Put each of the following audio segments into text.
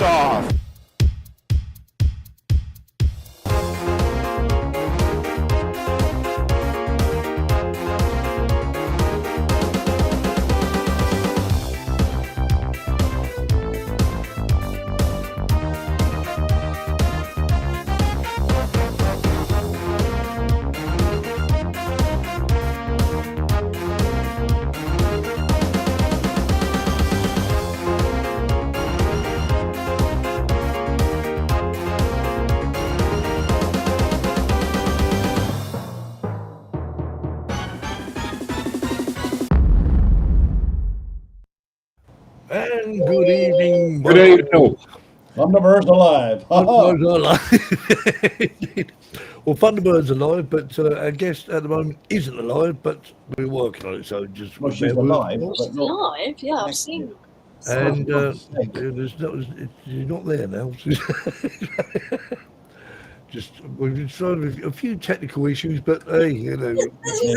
off. And good evening. Good evening. Thunderbird's alive. Thunderbird's alive. Well, Thunderbird's alive, but our guest at the moment isn't alive, but we're working on it. So just Well, she's alive, but not Live, yeah, I've seen. and God's she's not there now. Just we've been trying a few technical issues, but hey, you know.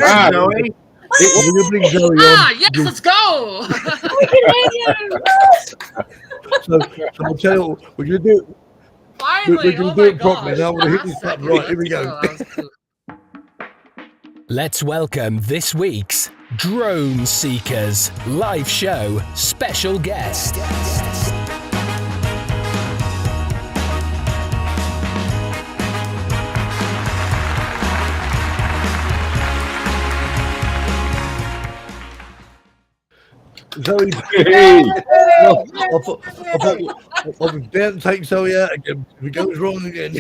Ah, Zoe. We'll bring Zoe on. Yes, let's go. So I'll tell you what, we're going to do. Finally, We're going to do it properly. Now we're going to hit this button. Right, here we go. Let's welcome this week's Drone Seekers live show special guest. Zoe, I thought we didn't take Zoe out again. If it goes wrong again.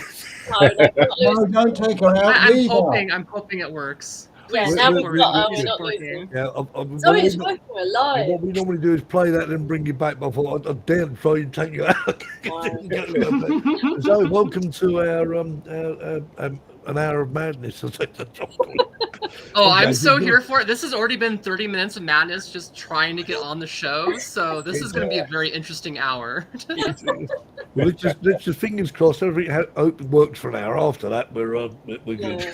No, don't take her out. I'm hoping it works. Yeah, Please now don't we've worry, got it's not working. losing. Zoe's working, we're live. What we normally do is play that and bring you back. But I thought I'd dare try and take you out. Zoe, welcome to our an hour of madness. Oh, I'm so here for it. This has already been 30 minutes of madness just trying to get on the show. So this is going to be a very interesting hour. Well, let's just fingers crossed. Everything hope it works for an hour. After that, we're good.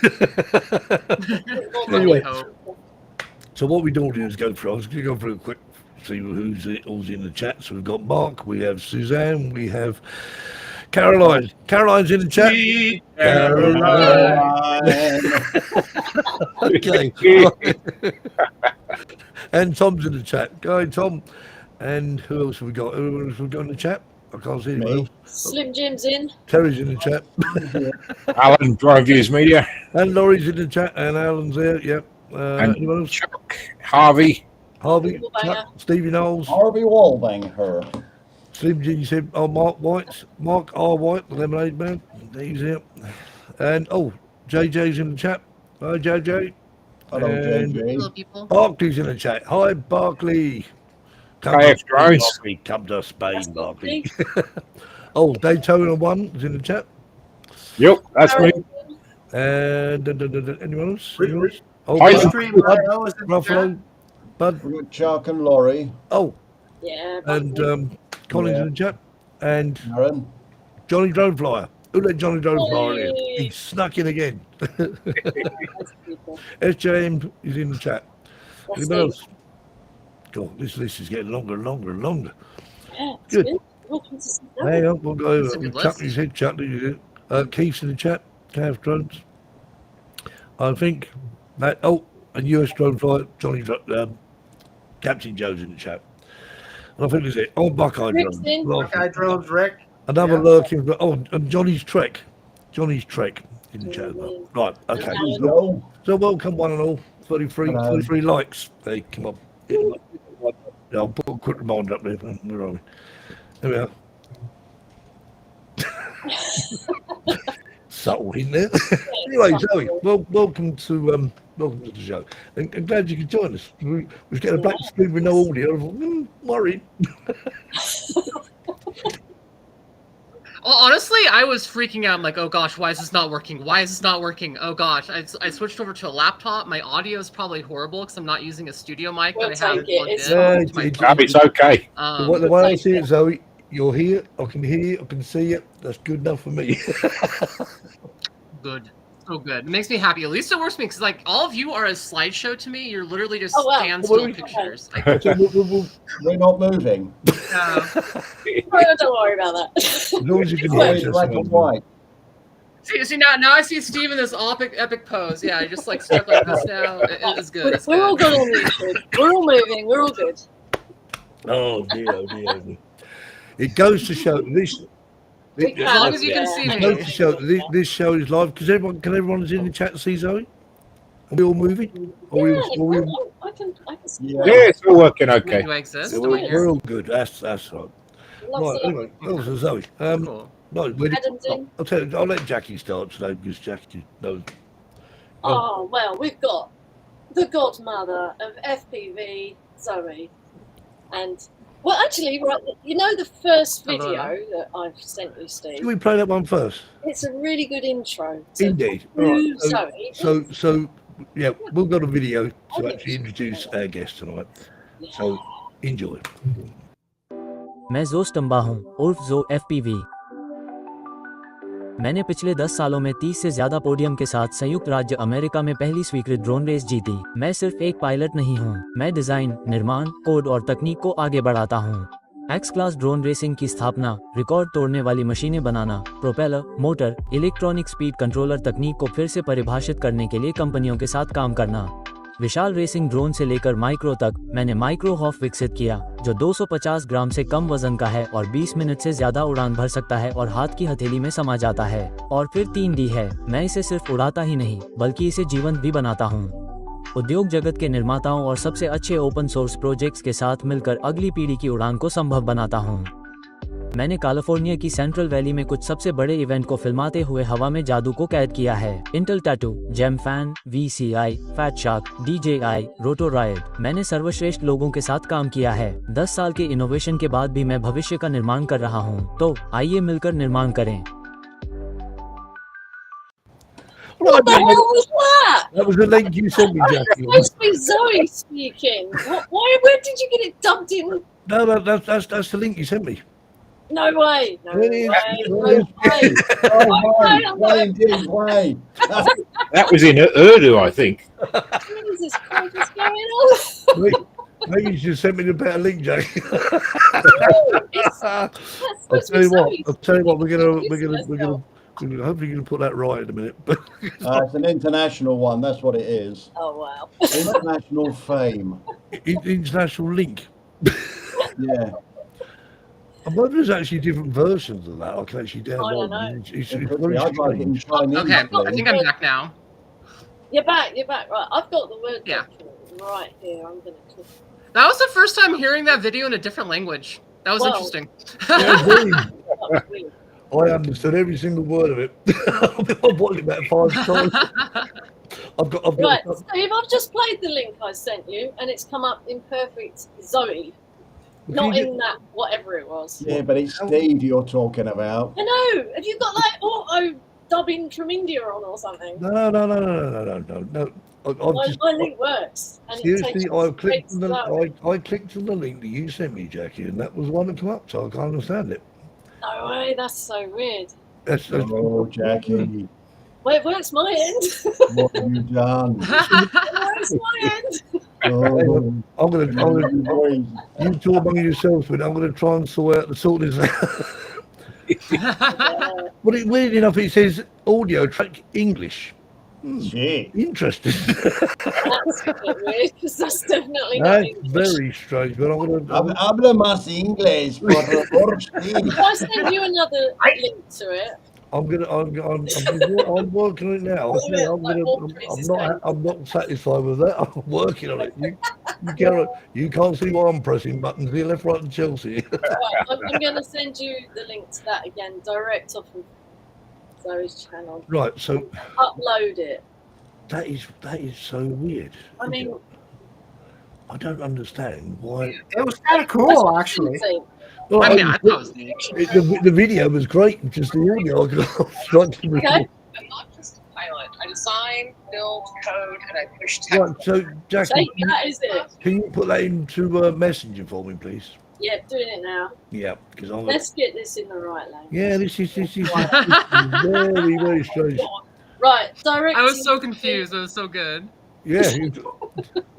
Anyway, so what we normally do is go through. I was going to go through a quick see who's in the chat. So we've got Mark, we have Suzanne, we have Caroline. Caroline's in the chat. Caroline. Okay. And Tom's in the chat. Go ahead, Tom. And who else have we got? Who else have we got in the chat? I can't see anyone. Slim Jim's in. Terry's in the chat. Alan, Drone Views Media. And Laurie's in the chat. And Alan's there. Yep. And anyone else? Chuck, Harvey. Chuck, Stevie Knowles. Harvey Wallbanger. Slim Jim said, Mark R. White, the Lemonade Man. He's here. And, JJ's in the chat. Hi, JJ. Hello, And JJ. Hello, people. Barclay's in the chat. Hi, Barclay. Come Hi, to Spain, guys. Barclay. Come to Spain, Barclay. Daytona 1 is in the chat. Yep, that's me. And anyone else? Hi, Ruffalo. Bud. We've got Chuck and Laurie. Yeah. And Colin's in the chat. And Aaron. Johnny Droneflyer. Who let Johnny Droneflyer in? He snuck in again. SJM is in the chat. Anyone else? God, this list is getting longer and longer and longer. Yeah, Good. Welcome to some Hang on, we'll go That's a over. good Chuck list. his head, Chuck his head. Keith's in the chat. Cav Drones. I think that. And US Drone Flight. Captain Joe's in the chat. And I think that's it. Buckeye Rick's Drones. in. Buckeye Drones, Rick. Another lurking. And Johnny's Trek. Johnny's Trek in the chat as well. Right, okay. Hello. So welcome one and all. 33 likes. Hey, come on. Yeah, I'll put a quick reminder up there. Where are we? There we are. Subtle in there. Anyway, Zoe, welcome to the show. And I'm glad you could join us. We was getting a black screen with no audio. I thought, worried. Well, honestly, I was freaking out. I'm like, oh gosh, why is this not working? Why is this not working? Oh gosh, I switched over to a laptop. My audio is probably horrible because I'm not using a studio mic We'll that I have take it. plugged It's in. fine. to my It's okay. The way I see it, Zoe, you're here. I can hear you. I can see you. That's good enough for me. Good. So good. It makes me happy. At least it works for me because, like, all of you are a slideshow to me. You're literally just Oh, wow. standstill Well, pictures. So we'll We're not moving. Oh, don't worry about that. As long as you can Zoe, hear black and white. See now I see Steve in this epic pose. Yeah, I just like stuck like this now. It's good. It's We're all good. good on YouTube. We're all moving. We're all good. Oh dear, oh dear. Oh dear. It goes to show this. We it- can, As long as you can yeah. see It goes me. to show this show is live because everyone is in the chat see Zoe. Are we all moving? Are we, Yeah, are we, I can see Yeah. Yeah, it's all working okay. Do I exist? yeah, Am I we're here? all good. That's right. Lots Right, of anyway, that was Zoe. Cool. No, Adam's in. I'll tell you. I'll let Jackie start today because Jackie knows. Oh, well, we've got the godmother of FPV, Zoe. And, well, actually, right, you know the first Hello. video that I've sent you, Can Steve? we play that one first? It's a really good intro to Indeed. who Right. Zoe is. So yeah, we've got a video to actually introduce our guest tonight. So enjoy. मैं जोस टम्बा हूँ उर्फ जो FPV। मैंने पिछले 10 सालों में 30 से ज्यादा पोडियम के साथ संयुक्त राज्य अमेरिका में पहली स्वीकृत ड्रोन रेस जीती। मैं सिर्फ एक पायलट नहीं हूँ, मैं डिजाइन, निर्माण, कोड और तकनीक को आगे बढ़ाता हूँ। एक्स क्लास ड्रोन रेसिंग की स्थापना, रिकॉर्ड तोड़ने वाली मशीनें बनाना, propeller, motor, electronic speed controller तकनीक को फिर से परिभाषित करने के लिए कंपनियों के साथ काम करना। विशाल रेसिंग ड्रोन से लेकर माइक्रो तक, मैंने माइक्रो हॉफ विकसित किया जो 250 ग्राम से कम वजन का है और 20 मिनट से ज्यादा उड़ान भर सकता है और हाथ की हथेली में समा जाता है। और फिर 3D है, मैं इसे सिर्फ उड़ाता ही नहीं बल्कि इसे जीवंत भी बनाता हूँ। उद्योग जगत के निर्माताओं और सबसे अच्छे ओपन सोर्स प्रोजेक्ट्स के साथ मिलकर अगली पीढ़ी की उड़ान को संभव बनाता हूँ। मैंने कैलिफोर्निया की सेंट्रल वैली में कुछ सबसे बड़े इवेंट को फिल्माते हुए हवा में जादू को कैद किया है। Intel Tattu, Gemfan, VCI, Fat Shark, DJI, Rotor Riot. मैंने सर्वश्रेष्ठ लोगों के साथ काम किया है। 10 साल के इनोवेशन के बाद भी मैं भविष्य का निर्माण कर रहा हूँ, तो आइए मिलकर निर्माण करें। What the hell was that? That was the link you sent me, Jackie. That's supposed to be Zoe speaking. Where did you get it dubbed in? No, that's the link you sent me. No way. No It way. is. No way. Oh, Okay, my, I'm play, didn't play. That was in Urdu, I think. Jesus Christ, what's going on? Maybe you should send me the better link, Jackie. That's I'll supposed to be tell you what. Zoe. We're gonna hopefully you're gonna put that right in a minute. But It's an international one, that's what it is. Oh, wow. International fame. international link. Yeah. I wonder if there's actually different versions of that. I can actually download. know. It's It very could be. I'd like it in strange. Chinese. Okay, I please. think I'm back now. You're back. Right, I've got the word Yeah. document right here. I'm going to click. That was the first time hearing that video in a different language. That was Wow. interesting. Yeah, indeed. Oh, weird. I understood every single word of it. I've watched it about 5 times. I've got. Right, Steve, I've just played the link I sent you, and it's come up in perfect Zoe, not in that whatever it was. Yeah, but it's Steve you're talking about. I know. Have you got like auto dubbing from India on or something? No. I've My just, link works. And seriously, it takes I you clicked straight on to Zoe. I clicked on the link that you sent me, Jackie, and that was the one that came up. So I can't understand it. No way, that's so weird. That's Oh, Jackie, Well, it works my end. what have you done? It works my end. Oh, I'm gonna. boy. You talk among yourselves, but I'm gonna try and sort this out. Yeah. But weirdly enough, it says audio track English. Shit. Interesting. That's a bit weird because that's definitely not That's English. very strange. But I'm gonna. Habla más inglés, por favor, Steve. If I send you another link to it, I'm working on it now. All of it, I'm not satisfied with that. I'm working on it. You can't see why I'm pressing buttons here, left, right, and Chelsea. right, I'm going to send you the link to that again, direct off of Zoe's channel. Right. So Upload it. that is so weird. I mean, I don't understand why. It was kind of cool, actually. Well, I mean, I thought it was neat. the video was great. Just the audio. Okay. I'm not just a pilot. I design, build, code, and I push tech. Right, so Jackie, So that is it. can you put that into Messenger for me, please? Yeah, doing it now. Yeah, because I'm. Let's get this in the right language. Yeah, this is very, very strange. Right, direct. I was so confused. It was so good. Yeah.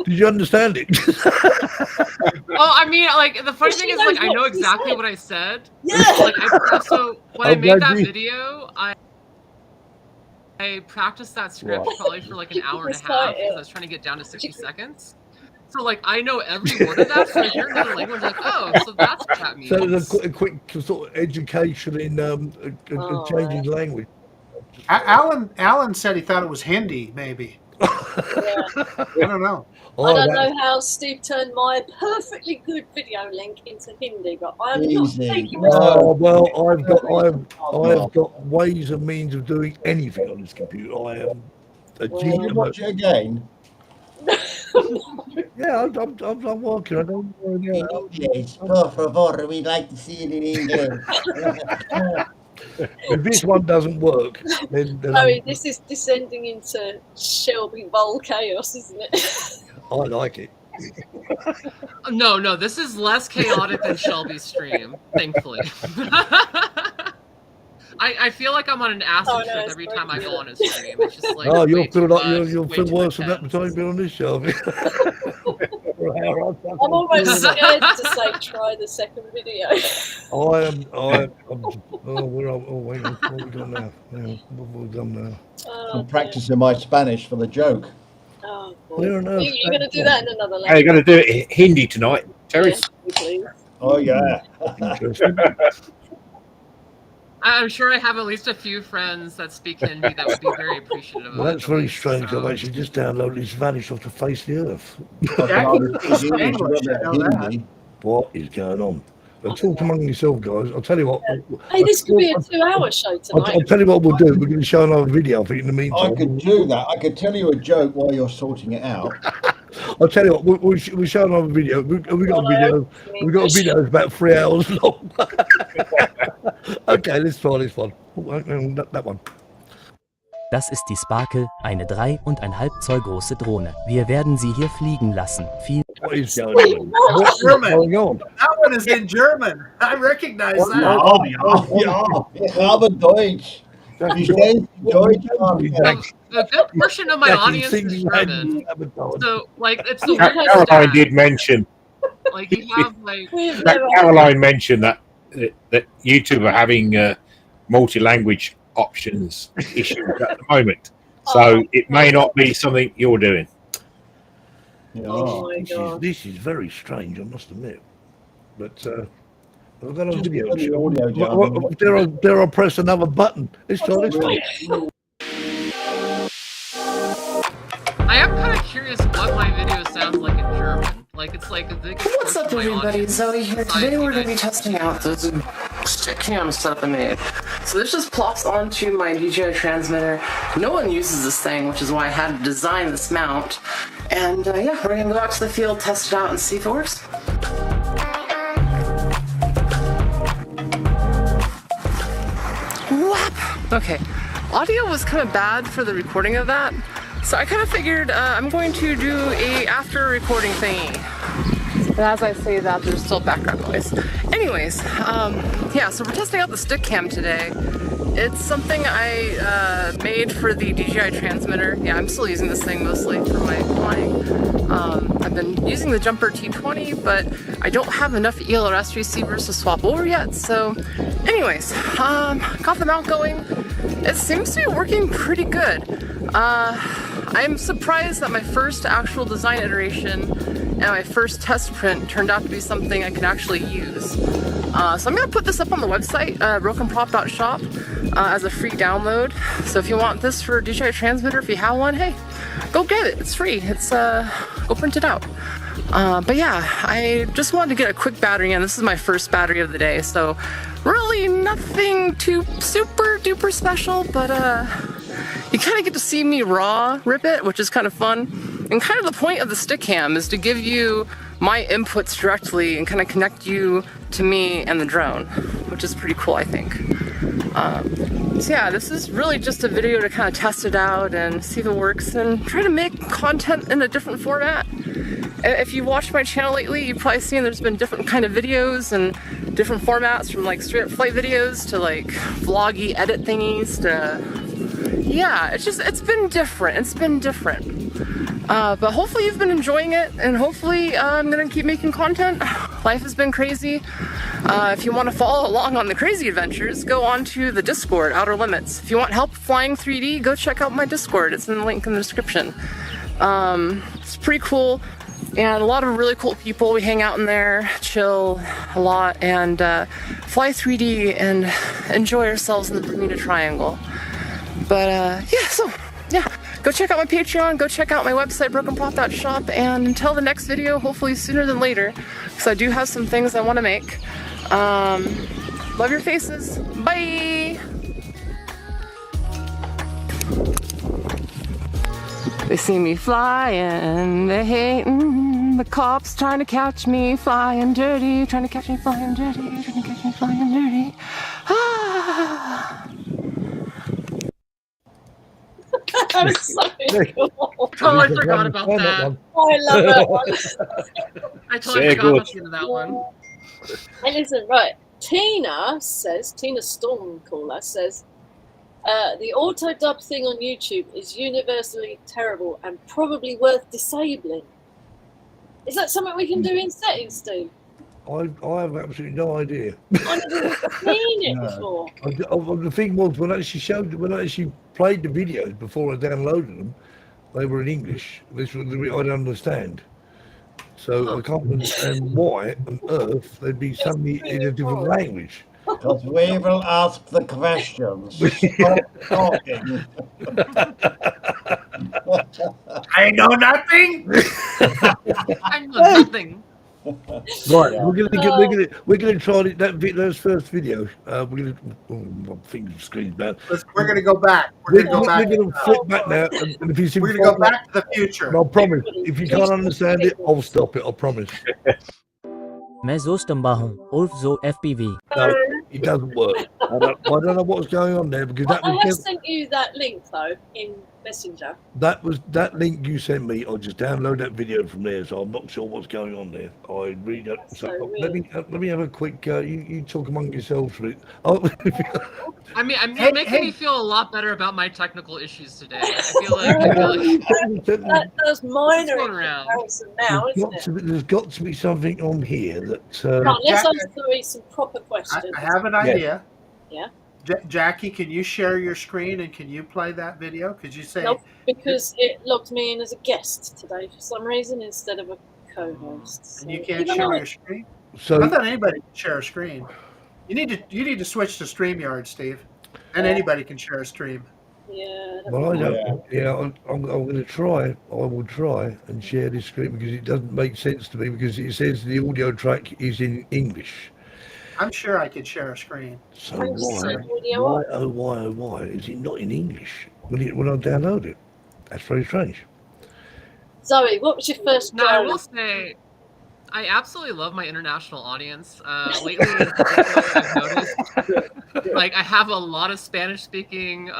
Did you understand it? Oh, I mean, like the funny She thing is, knows like I what know she exactly said. what I said. Yeah. Like so when I I'm made glad that you- video, I practiced that script Right. probably for like an hour and a Recite half it. because I was trying to get down to 60 seconds. So like I know every word of that. So I hear another language, like, oh, so that's what that means. So there's a quick sort of education in changing language. Alan said he thought it was Hindi, maybe. Yeah. I don't know. I don't know how Steve turned my perfectly good video link into Hindi, but I'm not Easy. taking No. Oh well, I've No. got ways and means of doing anything on this computer. I am a Well, Can you genius. watch it again? Yeah, I'm working. I don't know. In English. Por favor, we'd like to see it in English. If this one doesn't work, then I mean, this is descending into Shelby Bowl chaos, isn't it? I like it. No, this is less chaotic than Shelby's stream, thankfully. I feel like I'm on an acid Oh, no, trip it's every great. time I go on a stream. It's just like Oh, you'll way feel too like much, you'll way feel too worse much than that by the time you've been on this show. I'm almost scared to say try the second video. I'm where are wait, what have we done now? Yeah, what have we done now? Oh, I'm practicing my Spanish for the joke. Oh, boy. Where on earth? You're going to do that in another Hey, you're language. going to do it Hindi tonight, Terry. Yes, please. Oh, yeah. Interesting. I'm sure I have at least a few friends that speak Hindi that would be very appreciative of Well, it. that's very at least, strange. so. I've actually just downloaded this vanished off the face of the earth. Yeah, I can speak English, I know that. What is going on? Talk among yourself, guys. I'll tell you what. Hey, this could be a 2-hour show tonight. I'll tell you what we'll do. We're going to show another video. I think in the I meantime. could do that. I could tell you a joke while you're sorting it out. I'll tell you what. We'll show another video. We got a video. We got a video that's about 3 hours long. Okay, let's try this one. That one. Das ist die Sparkle, eine 3,5 Zoll große Drohne. Wir werden sie hier fliegen lassen. What is going on? What is going on? That one is in German. I recognize that. Ich habe Deutsch. Verstehst du Deutsch? A good portion of my audience is German. So, like, it's the weirdest Caroline stat. did mention. Like, you have, like... We've That never Caroline mentioned that YouTube are having multi-language options issues at the moment, so it may not be something you're doing. Oh my God. This is very strange, I must admit. But I've got a Just video. put the audio down. Dare I press another button? Let's try this one. I am kind of curious what my video sounds like in German. Like, it's like a big... What's up, everybody? Zoe here. Today we're going to be testing out this stick cam setup I made. So this just plops onto my DJI transmitter. No one uses this thing, which is why I had to design this mount. And yeah, we're going to go out to the field, test it out, and see if it works. Whap! Okay, audio was kind of bad for the recording of that. So I kind of figured I'm going to do a after recording thingy. But as I say that, there's still background noise. Anyways, yeah, so we're testing out the stick cam today. It's something I made for the DJI transmitter. Yeah, I'm still using this thing mostly for my flying. I've been using the Jumper T20, but I don't have enough ELRS receivers to swap over yet. So anyways, got the mount going. It seems to be working pretty good. I'm surprised that my first actual design iteration and my first test print turned out to be something I can actually use. So I'm going to put this up on the website, brokenprop.shop, as a free download. So if you want this for DJI transmitter, if you have one, hey, go get it. It's free. It's go print it out. But yeah, I just wanted to get a quick battery in. This is my first battery of the day, so really nothing too super duper special, but you kind of get to see me raw rip it, which is kind of fun. And kind of the point of the stick cam is to give you my inputs directly and kind of connect you to me and the drone, which is pretty cool, I think. So yeah, this is really just a video to kind of test it out and see if it works and try to make content in a different format. If you watched my channel lately, you've probably seen there's been different kind of videos and different formats, from like straight up flight videos to like vloggy edit thingies to, yeah, it's been different. It's been different. But hopefully you've been enjoying it, and hopefully I'm gonna keep making content. Life has been crazy. If you want to follow along on the crazy adventures, go on to the Discord, Outer Limits. If you want help flying 3D, go check out my Discord. It's in the link in the description. It's pretty cool, and a lot of really cool people. We hang out in there, chill a lot, and fly 3D and enjoy ourselves in the Bermuda Triangle. But yeah, go check out my Patreon, go check out my website, brokenprop.shop, and until the next video, hopefully sooner than later, because I do have some things I want to make. Love your faces. Bye! They see me flying, they hating, the cops trying to catch me flying dirty, trying to catch me flying dirty, trying to catch me flying dirty. Ah! That was so cool. Totally forgot about that. Oh, I love that one. I totally forgot about the end of that one. Hey, listen, right. Tina Stormcaller says, the auto dub thing on YouTube is universally terrible and probably worth disabling. Is that something we can do in settings, Steve? I have absolutely no idea. I've never seen it before. The thing was, when I actually played the videos before I downloaded them, they were in English. This was the bit I don't understand. So I can't understand why on earth they'd be suddenly in a different language. Because we will ask the questions. Stop talking. I know nothing. I know nothing. Right, we're gonna try those first videos. We're gonna. Oh, my fingers screen's bad. We're gonna go back. We're gonna flip back now. And if you see we're gonna go back to the future. I'll promise. If you can't understand it, I'll stop it. I promise. मैं ज़ो स्टम्बा हूँ उर्फ ज़ो FPV. No, it doesn't work. I don't know what's going on there because I have sent you that link though in Messenger. that link you sent me. I just download that video from there, so I'm not sure what's going on there. I read it. So let me have a quick. You talk among yourselves. Oh, I mean, you're making me feel a lot better about my technical issues today. I feel like that's minor going in around. comparison now, isn't it? There's got to be something on here that. Let's ask Zoe some proper questions. I have an idea. Yeah. Jackie, can you share your screen and can you play that video? Could you say? Nope, because it logged me in as a guest today for some reason instead of a co-host. So. And you can't share your screen. So I thought anybody can share a screen. You need to switch to StreamYard, Steve, and anybody can share a stream. Yeah. Well, I don't. Yeah, I'm going to try. I will try and share this screen because it doesn't make sense to me because it says the audio track is in English. I'm sure I could share a screen. So why is it not in English when I download it? That's very strange. Zoe, what was your first No, I drone? will say, I absolutely love my international audience. Lately, in particular, I've noticed, like, I have a lot of Spanish-speaking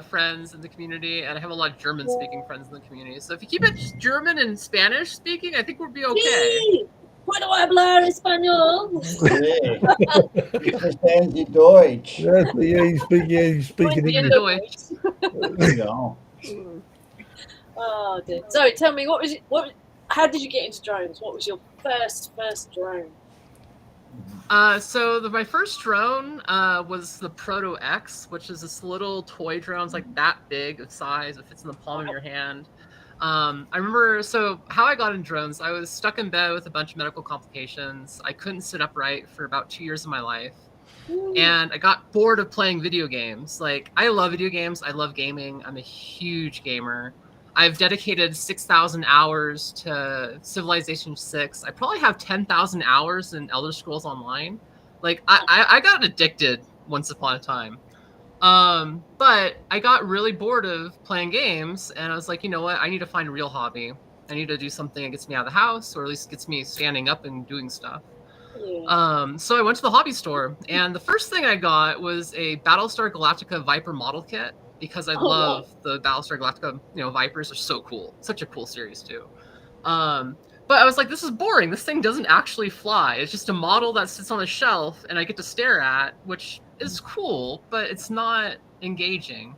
friends in the community, and I have a lot of German-speaking friends in the community. So if you keep it German and Spanish-speaking, I think we'll be okay. ¿Puedo hablar español? Ich verstehe Sie Deutsch. He's speaking English. Ja. Oh dear. Zoe, tell me, how did you get into drones? What was your first drone? So my first drone was the Proto X, which is this little toy drone. It's like that big of size. It fits in the palm of your hand. I remember, so how I got in drones, I was stuck in bed with a bunch of medical complications. I couldn't sit upright for about 2 years of my life. And I got bored of playing video games. Like, I love video games. I love gaming. I'm a huge gamer. I've dedicated 6,000 hours to Civilization 6. I probably have 10,000 hours in Elder Scrolls Online. Like, I got addicted once upon a time. But I got really bored of playing games, and I was like, you know what? I need to find a real hobby. I need to do something that gets me out of the house, or at least gets me standing up and doing stuff. Yeah. So I went to the hobby store, and the first thing I got was a Battlestar Galactica Viper model kit, because I love the Battlestar Galactica, Vipers are so cool. Such a cool series too. But I was like, this is boring. This thing doesn't actually fly. It's just a model that sits on a shelf and I get to stare at, which is cool, but it's not engaging.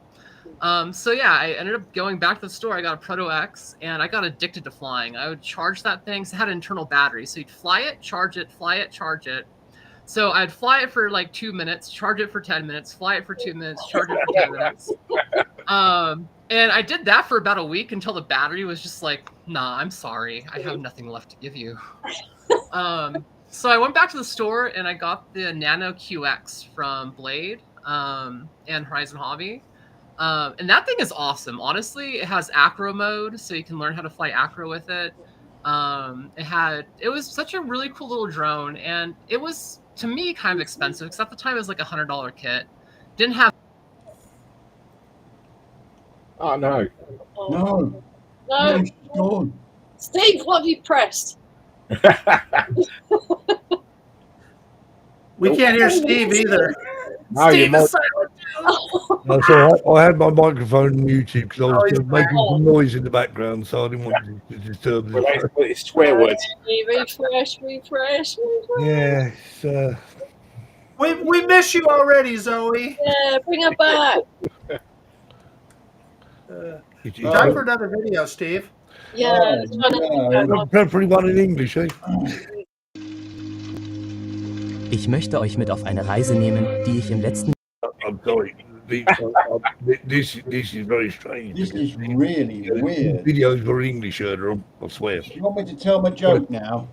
So yeah, I ended up going back to the store. I got a Proto X, and I got addicted to flying. I would charge that thing. So it had an internal battery, so you'd fly it, charge it, fly it, charge it. So I'd fly it for like 2 minutes, charge it for 10 minutes, fly it for 2 minutes, charge it for 10 minutes. And I did that for about a week until the battery was just like, nah, I'm sorry, I have nothing left to give you. So I went back to the store and I got the Nano QX from Blade and Horizon Hobby. And that thing is awesome. Honestly, it has acro mode, so you can learn how to fly acro with it. It was such a really cool little drone, and it was, to me, kind of expensive, because at the time it was like $100 kit. Didn't have. Oh no. No. No. No. Steve, what have you pressed? We can't hear Steve either. No, you Steve might. is silent too. No, so I had my microphone on YouTube because I was he's making some noise in the background, so I didn't want to disturb Well, this. it's swear words. Refresh. Yeah, We miss you already, Zoe. Yeah, bring her back. Time for another video, Steve. Yeah, preferably one in English, eh? Ich möchte euch mit auf eine Reise nehmen, die ich im letzten I'm sorry. This is very strange. This is really weird. Videos were English earlier on, I swear. You want me to tell my joke now?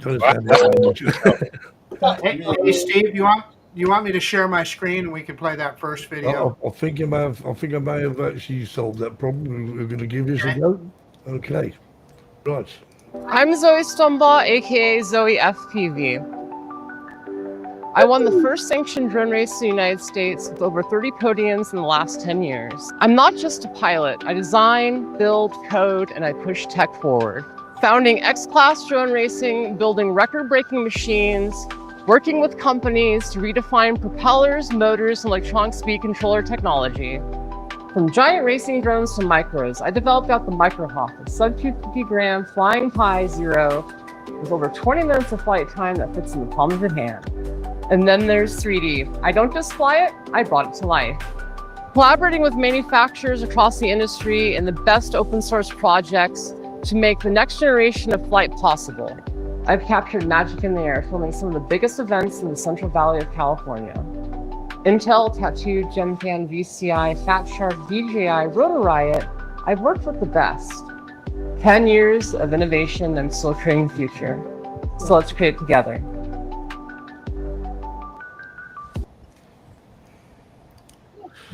Don't understand that language. Hey, Steve, you want me to share my screen and we can play that first video? I think I may have actually solved that problem. We're going to give this a go. Okay. Right. I'm Zoe Stumbaugh, aka Zoe FPV. I won the first sanctioned drone race in the United States with over 30 podiums in the last 10 years. I'm not just a pilot. I design, build, code, and I push tech forward. Founding X-Class drone racing, building record-breaking machines, working with companies to redefine propellers, motors, and electronic speed controller technology. From giant racing drones to micros, I developed out the Microhawk, a sub-250-gram flying Pi Zero with over 20 minutes of flight time that fits in the palm of your hand. And then there's 3D. I don't just fly it, I brought it to life. Collaborating with manufacturers across the industry and the best open source projects to make the next generation of flight possible. I've captured magic in the air, filming some of the biggest events in the Central Valley of California. Intel, Tattoo, Gemfan, VCI, Fat Shark, DJI, Rotor Riot. I've worked with the best. 10 years of innovation and still creating the future. So let's create it together.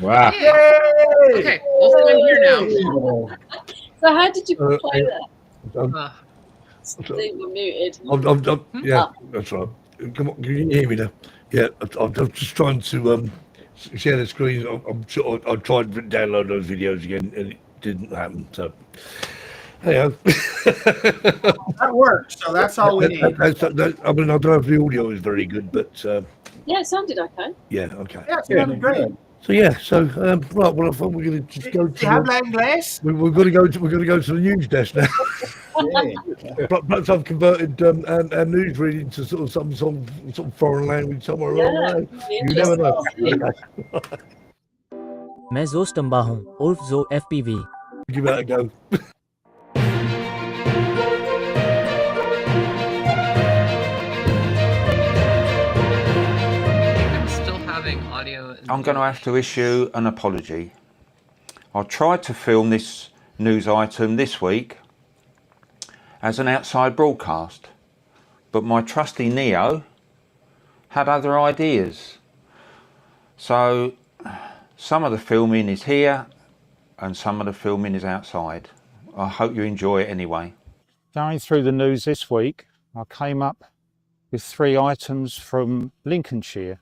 Wow. Yay! Okay, also I'm here now. So how did you play that? They were muted. Yeah, that's right. Come on, can you hear me now? Yeah, I'm just trying to share the screen. I'm sure I tried to download those videos again, and it didn't happen. So, hey, that works. So that's all we need. I mean, I don't know if the audio is very good, but Yeah, it sounded okay. yeah, okay. Yeah, it's sounded great. So yeah, right. Well, I thought we're going to just go to. We've got to go to. We're going to go to the news desk now. Perhaps I've converted our news reading to sort of some sort of foreign language somewhere around there. You never know. मैं ज़ो स्टम्बा हूँ उर्फ ज़ो FPV. Give that a go. I'm going to have to issue an apology. I tried to film this news item this week as an outside broadcast, but my trusty Neo had other ideas. So some of the filming is here and some of the filming is outside. I hope you enjoy it anyway. Going through the news this week, I came up with 3 items from Lincolnshire.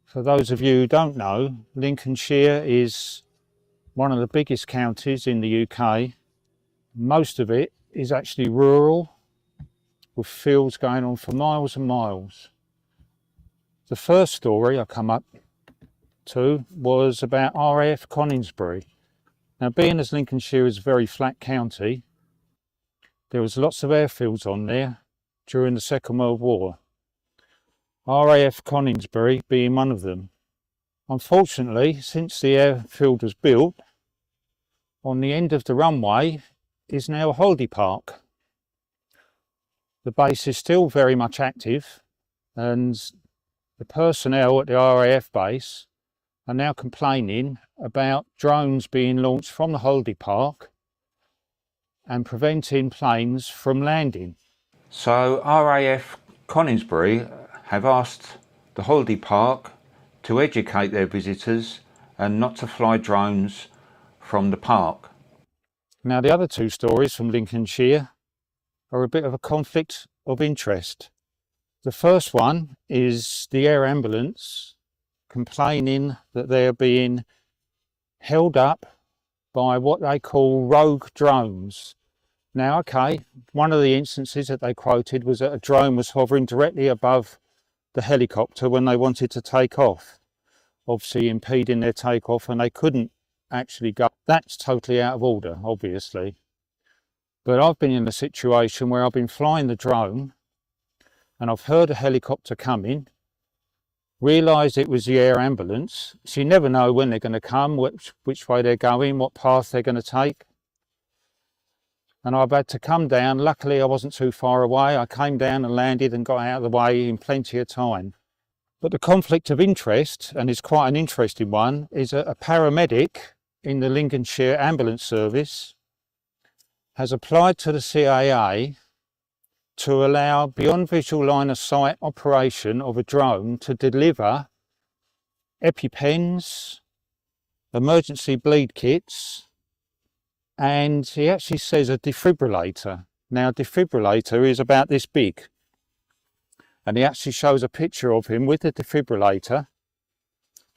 For those of you who don't know, Lincolnshire is one of the biggest counties in the UK. Most of it is actually rural, with fields going on for miles and miles. The first story I come up to was about RAF Coningsbury. Now, being as Lincolnshire is a very flat county, there was lots of airfields on there during the Second World War. RAF Coningsbury being one of them. Unfortunately, since the airfield was built, on the end of the runway is now a holiday park. The base is still very much active, and the personnel at the RAF base are now complaining about drones being launched from the holiday park and preventing planes from landing. So RAF Coningsbury have asked the holiday park to educate their visitors and not to fly drones from the park. Now, the other 2 stories from Lincolnshire are a bit of a conflict of interest. The first one is the air ambulance complaining that they're being held up by what they call rogue drones. Now, okay, one of the instances that they quoted was that a drone was hovering directly above the helicopter when they wanted to take off, obviously impeding their takeoff, and they couldn't actually go. That's totally out of order, obviously. But I've been in a situation where I've been flying the drone and I've heard a helicopter coming, realised it was the air ambulance. So you never know when they're going to come, which way they're going, what path they're going to take. And I've had to come down. Luckily, I wasn't too far away. I came down and landed and got out of the way in plenty of time. But the conflict of interest, and it's quite an interesting one, is a paramedic in the Lincolnshire Ambulance Service has applied to the CAA to allow beyond visual line of sight operation of a drone to deliver EpiPens, emergency bleed kits, and he actually says a defibrillator. Now, a defibrillator is about this big, and he actually shows a picture of him with the defibrillator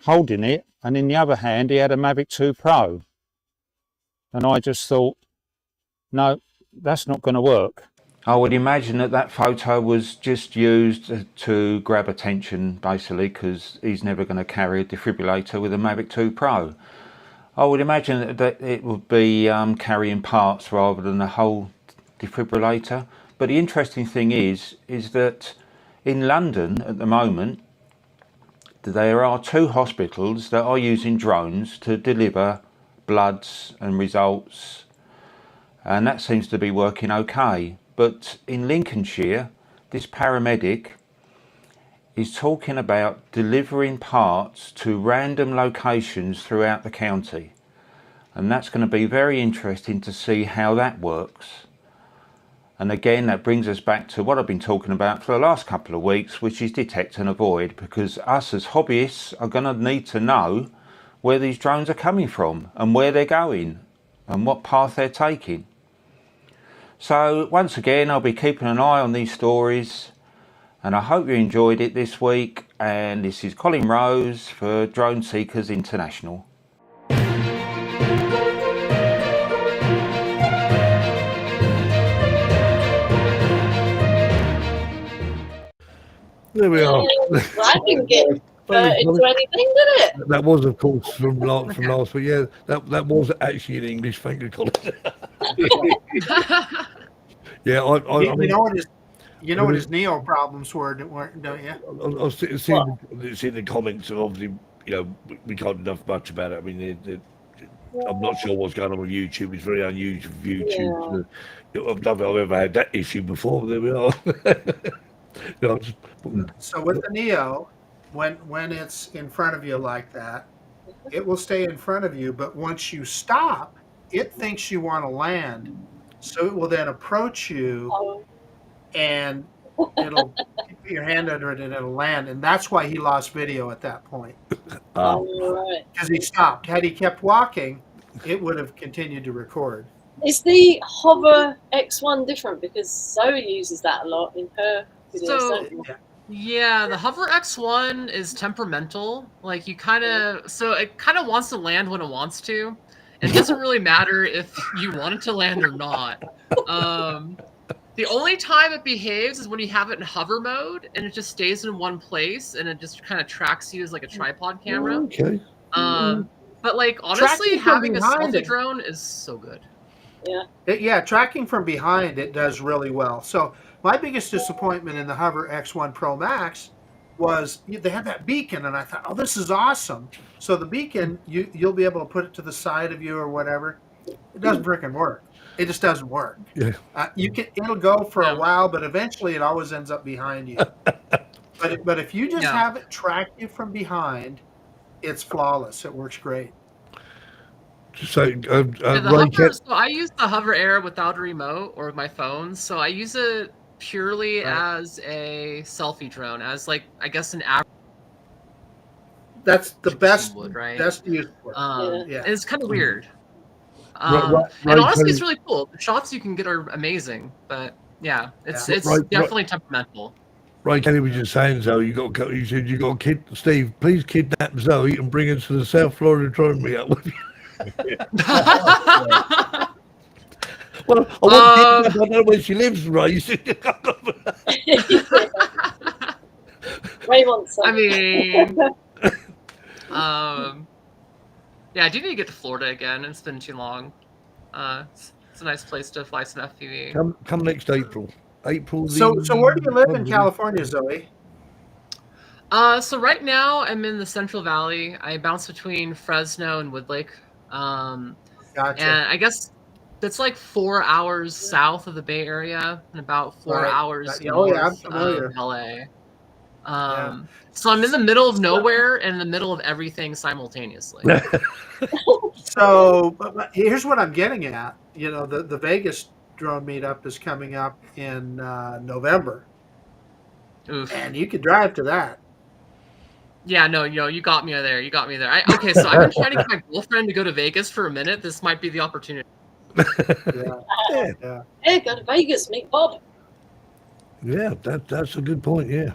holding it, and in the other hand he had a Mavic 2 Pro, and I just thought, no, that's not going to work. I would imagine that that photo was just used to grab attention, basically, because he's never going to carry a defibrillator with a Mavic 2 Pro. I would imagine that it would be carrying parts rather than a whole defibrillator. But the interesting thing is that in London at the moment, there are 2 hospitals that are using drones to deliver bloods and results, and that seems to be working okay. But in Lincolnshire, this paramedic is talking about delivering parts to random locations throughout the county, and that's going to be very interesting to see how that works. And again, that brings us back to what I've been talking about for the last couple of weeks, which is detect and avoid, because us as hobbyists are going to need to know where these drones are coming from and where they're going and what path they're taking. So once again, I'll be keeping an eye on these stories, and I hope you enjoyed it this week. And this is Colin Rose for Drone Seekers International. There we are. That didn't get into anything, did it? That was, of course, from last week. Yeah, that was actually in English. Thank you, Colin. Yeah, you know what his Neo problems were, don't you? I was seeing the comments, and obviously, we can't do much about it. I mean, I'm not sure what's going on with YouTube. It's very unusual for YouTube. Yeah. I don't think I've ever had that issue before, but there we are. So with the Neo, when it's in front of you like that, it will stay in front of you, but once you stop, it thinks you want to land. So it will then approach you, and it'll put your hand under it, and it'll land. And that's why he lost video at that point. Because he stopped. Had he kept walking, it would have continued to record. Is the Hover X1 different? Because Zoe uses that a lot in her videos. Yeah, the Hover X1 is temperamental. Like it kind of wants to land when it wants to. It doesn't really matter if you want it to land or not. The only time it behaves is when you have it in hover mode, and it just stays in one place, and it just kind of tracks you as like a tripod camera. Okay. But like honestly, having a selfie drone is so good. Yeah. Tracking from behind it does really well. So my biggest disappointment in the Hover X1 Pro Max was they had that beacon, and I thought, oh, this is awesome. So the beacon, you'll be able to put it to the side of you or whatever. It doesn't freaking work. It just doesn't work. Yeah. It'll go for a while, but eventually it always ends up behind you. But if you just have it track you from behind, it's flawless. It works great. So, so I use the Hover Air without a remote or my phone. So I use it purely as a selfie drone, as like I guess an average. That's the best right? Best use for it. It's kind of weird. Right, and honestly, it's really cool. The shots you can get are amazing, but it's definitely temperamental. Right, Kelly was just saying, Zoe, you said you got kid Steve. Please kidnap Zoe and bring her to the South Florida drone meet up with you. Well, I don't know where she lives, right? Ray wants some. I mean, I do need to get to Florida again. It's been too long. It's a nice place to fly some FPV. Come next April. So where do you live in California, Zoe? So right now I'm in the Central Valley. I bounce between Fresno and Woodlake. Gotcha. And I guess that's like 4 hours south of the Bay Area and about 4 hours north of LA. So I'm in the middle of nowhere and in the middle of everything simultaneously. So but here's what I'm getting at. The Vegas drone meetup is coming up in November, Oof. and you could drive to that. Yeah, no, you got me there. You got me there. Okay, so I've been trying to get my girlfriend to go to Vegas for a minute. This might be the opportunity. Yeah. Hey, go to Vegas, meet Bob. Yeah, that's a good point. Yeah.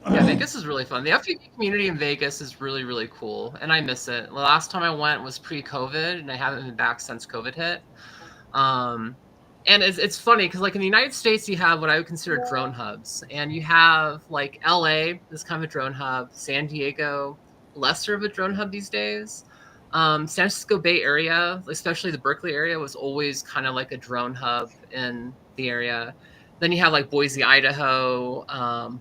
Yeah, Vegas is really fun. The FPV community in Vegas is really, really cool, and I miss it. The last time I went was pre-COVID, and I haven't been back since COVID hit. And it's funny because, like, in the United States, you have what I would consider drone hubs, and you have like LA is kind of a drone hub, San Diego, lesser of a drone hub these days. San Francisco Bay Area, especially the Berkeley area, was always kind of like a drone hub in the area. Then you have like Boise, Idaho,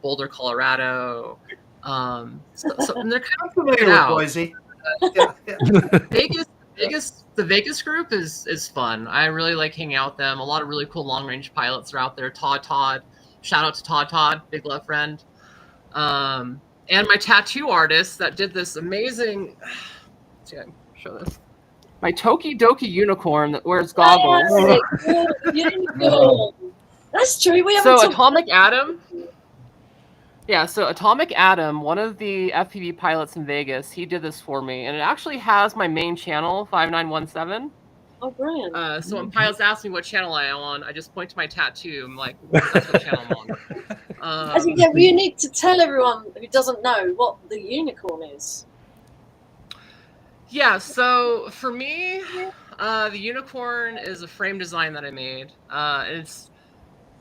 Boulder, Colorado. And they're kind of familiar with Boise. The Vegas group is fun. I really like hanging out with them. A lot of really cool long range pilots are out there. Todd, shout out to Todd, big love friend. And my tattoo artist that did this amazing. Let's see if I can show this. My Toki Doki unicorn that wears goggles. Unicorn. That's true. We haven't So talked Atomic Atom. Yeah, so Atomic Atom, one of the FPV pilots in Vegas, he did this for me, and it actually has my main channel, 5917. Oh, brilliant. So when pilots ask me what channel I am on, I just point to my tattoo. I'm like, that's what channel I'm on. I think you need to tell everyone who doesn't know what the unicorn is. Yeah, so for me, the unicorn is a frame design that I made. It's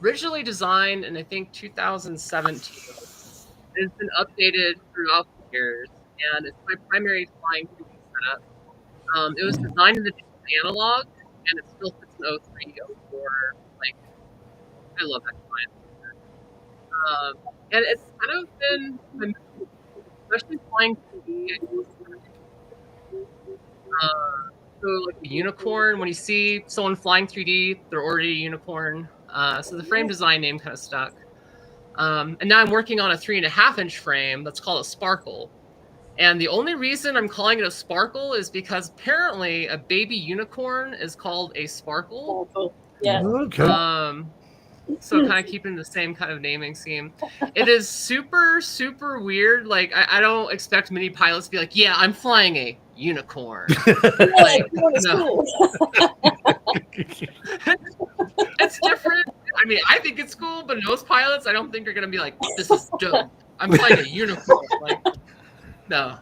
originally designed in, I think, 2017. It's been updated throughout the years, and it's my primary flying 3D setup. It was designed in the analog, and it still fits in 03, 04. Like, I love that design. And it's kind of been, especially flying 3D. So, like a unicorn, when you see someone flying 3D, they're already a unicorn. So the frame design name kind of stuck. And now I'm working on a 3.5-inch frame that's called a Sparkle. And the only reason I'm calling it a Sparkle is because apparently a baby unicorn is called a Sparkle. Yeah. Okay. So kind of keeping the same kind of naming scheme. It is super, super weird. Like, I don't expect many pilots to be like, yeah, I'm flying a unicorn. Like, no. It's different. I mean, I think it's cool, but most pilots, I don't think are going to be like, this is dope. I'm flying a unicorn. Like, no.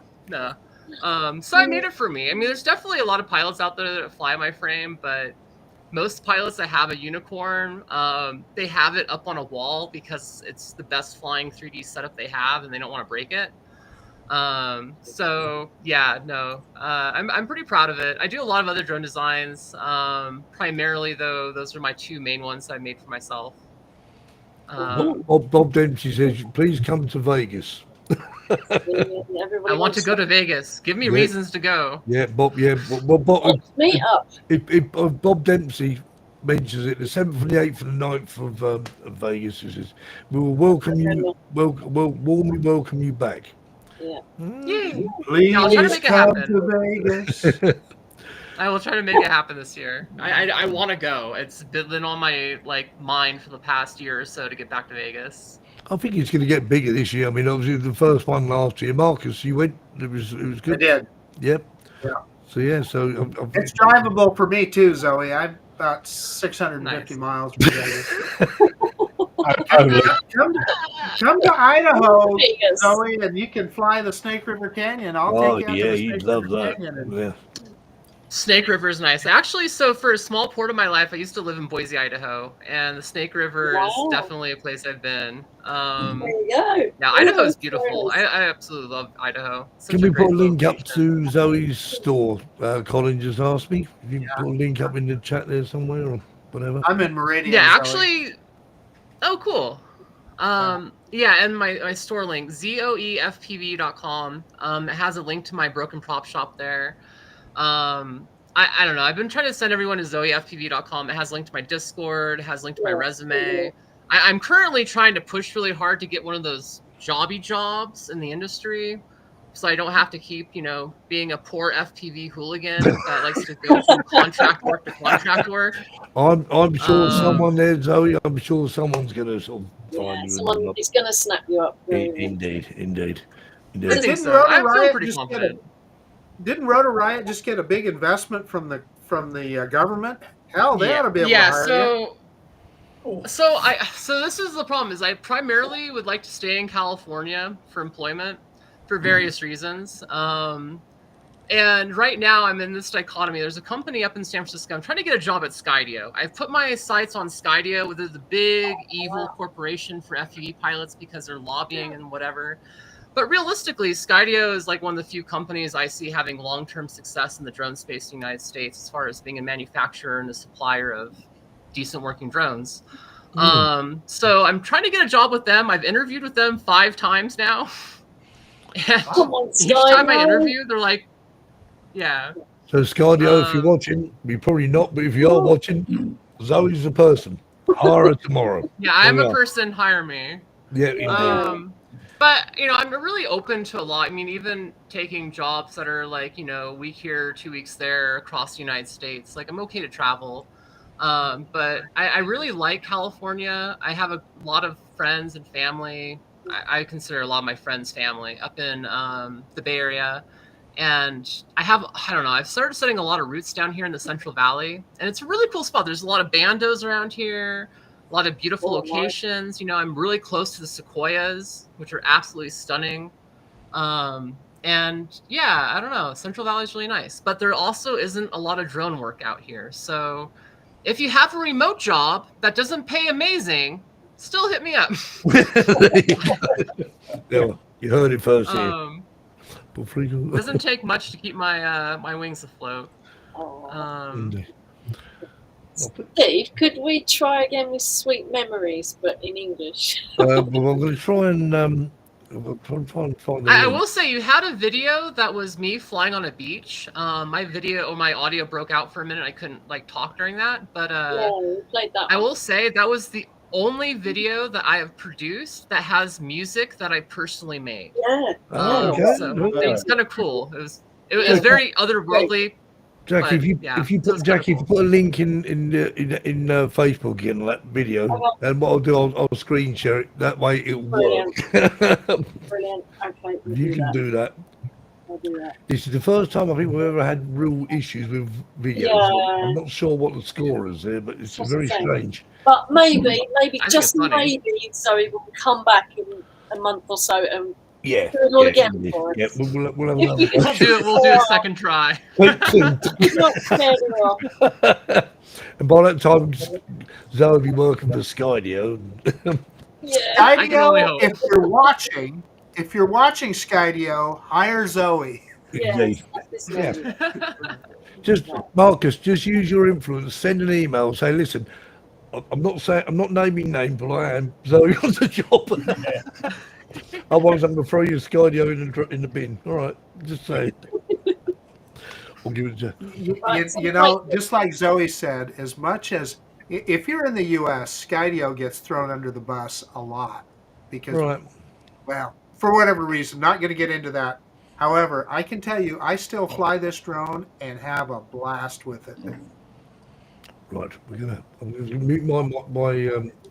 So I made it for me. I mean, there's definitely a lot of pilots out there that fly my frame, but most pilots that have a unicorn, they have it up on a wall because it's the best flying 3D setup they have, and they don't want to break it. So yeah, no, I'm pretty proud of it. I do a lot of other drone designs. Primarily though, those are my two main ones that I made for myself. Bob Dempsey says, please come to Vegas. I want to go to Vegas. Give me reasons to go. Yeah, Bob. Yeah, Bob. Meet up. If Bob Dempsey mentions it, the 7th and the 8th and the 9th of Vegas, he says, we will welcome you. We'll warmly welcome you back. Yeah. Yay. Please I'll try to make it come happen. to Vegas. I will try to make it happen this year. I want to go. It's been on my mind for the past year or so to get back to Vegas. I think it's going to get bigger this year. I mean, obviously the first one last year, Marcus, you went. It was good. I did. Yep. Yeah. So yeah, so It's drivable for me too, Zoe. I'm about 650 miles from Vegas. Come to Idaho, Vegas. Zoe, and you can fly the Snake River Canyon. I'll take you out to the you'd Snake love River that. Canyon and- Yeah. Snake River is nice. Actually, so for a small part of my life, I used to live in Boise, Idaho, and the Snake River is definitely a place I've been. There you go. Yeah, Idaho is beautiful. I absolutely love Idaho. Can we put a link up to Zoe's store? Colin just asked me. If you put a link up in the chat there somewhere or whatever. I'm in Meridian. Yeah, Zoe. actually. Oh, cool. Yeah, and my store link, ZOEFPV.com. It has a link to my broken prop shop there. I don't know. I've been trying to send everyone to ZOEFPV.com. It has a link to my Discord. It has a link to my resume. I'm currently trying to push really hard to get one of those jobby jobs in the industry so I don't have to keep, being a poor FPV hooligan that likes to go from contract work to contract work. I'm sure someone there, Zoe. I'm sure someone's going to sort of find you. Someone is going to snap you up. Indeed. I think so. I feel pretty confident. Didn't Rotor Riot just get a big investment from the government? Hell, they ought to be able to hire you. So this is the problem, is I primarily would like to stay in California for employment for various reasons. And right now I'm in this dichotomy. There's a company up in San Francisco. I'm trying to get a job at Skydio. I've put my sights on Skydio, which is the big evil corporation for FPV pilots because they're lobbying and whatever. But realistically, Skydio is like one of the few companies I see having long-term success in the drone space in the United States as far as being a manufacturer and a supplier of decent working drones. So I'm trying to get a job with them. I've interviewed with them 5 times now. And each time I interview, they're like, yeah. So Skydio, if you're watching, you're probably not, but if you are watching, Zoe's the person. Hire her tomorrow. Yeah, I'm a person, hire me. Yeah, indeed. But, I'm really open to a lot. I mean, even taking jobs that are like, a week here, 2 weeks there across the United States. Like, I'm okay to travel. But I really like California. I have a lot of friends and family. I consider a lot of my friends family up in the Bay Area. And I've started setting a lot of roots down here in the Central Valley. And it's a really cool spot. There's a lot of bandos around here. A lot of beautiful locations. I'm really close to the sequoias, which are absolutely stunning. And yeah, I don't know. Central Valley is really nice, but there also isn't a lot of drone work out here. So if you have a remote job that doesn't pay amazing, still hit me up. Yeah, you heard it first here. Doesn't take much to keep my my wings afloat. Steve, could we try again with Sweet Memories, but in English? Well, I'm going to try and find I will say you had a video that was me flying on a beach. My audio broke out for a minute. I couldn't talk during that, but yeah, we played that. I will say that was the only video that I have produced that has music that I personally made. Yeah. So it's kind of cool. It was very otherworldly. Jackie, if you put a link in Facebook again, that video, and what I'll do, I'll screen share it. That way it'll work. Brilliant. Okay. You can do that. I'll do that. This is the first time I think we've ever had real issues with videos. Yeah. I'm not sure what the score is there, but it's very strange. But maybe, just maybe, Zoe will come back in a month or so and do it all again for us. Yeah, we'll have we'll do a second try. Not scared enough. And by that time, Zoe will be working for Skydio. Skydio, if you're watching Skydio, hire Zoe. Yes, Just Marcus, just use your influence. Send an email. Say, listen, I'm not naming names, but I am. Zoe wants a job. Otherwise, I'm going to throw you a Skydio in the bin. All right, just say it. We'll give it to you. Just like Zoe said, as much as if you're in the U.S., Skydio gets thrown under the bus a lot because, well, for whatever reason, not going to get into that. However, I can tell you, I still fly this drone and have a blast with it. Right, I'm gonna mute my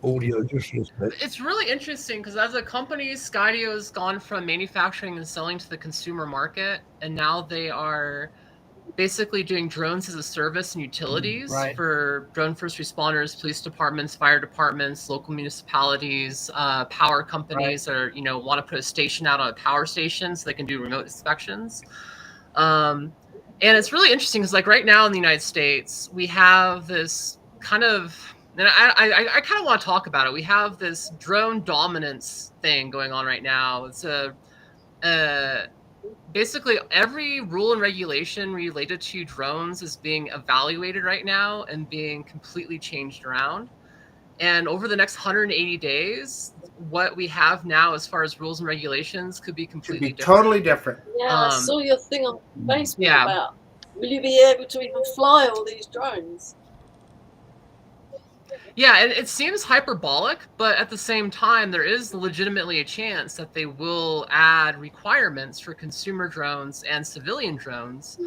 audio just for a second. It's really interesting because as a company, Skydio has gone from manufacturing and selling to the consumer market, and now they are basically doing drones as a service and utilities for drone first responders, police departments, fire departments, local municipalities, power companies, or want to put a station out on a power station so they can do remote inspections. And it's really interesting because right now in the United States, we have this kind of, and I kind of want to talk about it. We have this drone dominance thing going on right now. It's basically every rule and regulation related to drones is being evaluated right now and being completely changed around. And over the next 180 days, what we have now as far as rules and regulations could be completely different. Totally different. Yeah, I saw your thing on Facebook about, will you be able to even fly all these drones? Yeah, and it seems hyperbolic, but at the same time, there is legitimately a chance that they will add requirements for consumer drones and civilian drones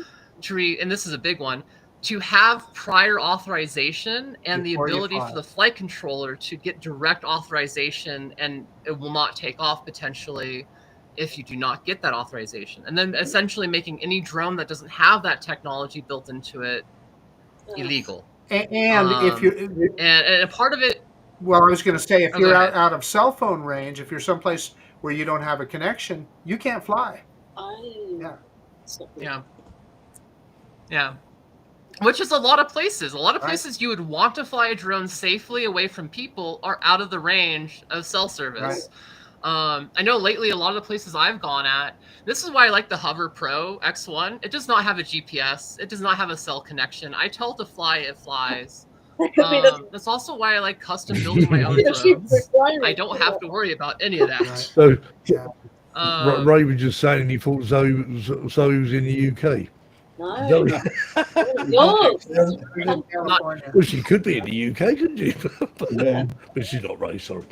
and this is a big one, to have prior authorization and the Before you ability fly. for the flight controller to get direct authorization, and it will not take off potentially if you do not get that authorization. And then essentially making any drone that doesn't have that technology built into it illegal. And if you and a part of it, well, I was going to say, if Oh, you're go ahead. out of cell phone range, if you're someplace where you don't have a connection, you can't fly. Yeah. Yeah. Which is a lot of places. A lot of places you would want to fly a drone safely away from people are out of the range of cell service. I know lately a lot of the places I've gone at, this is why I like the Hover Pro X1. It does not have a GPS. It does not have a cell connection. I tell it to fly, it flies. That's also why I like custom building my own drones. I don't have to worry about any of that. So, Um, Ray was just saying he thought Zoe was in the UK. No. Well, she could be in the UK, couldn't she? But she's not Ray, sorry.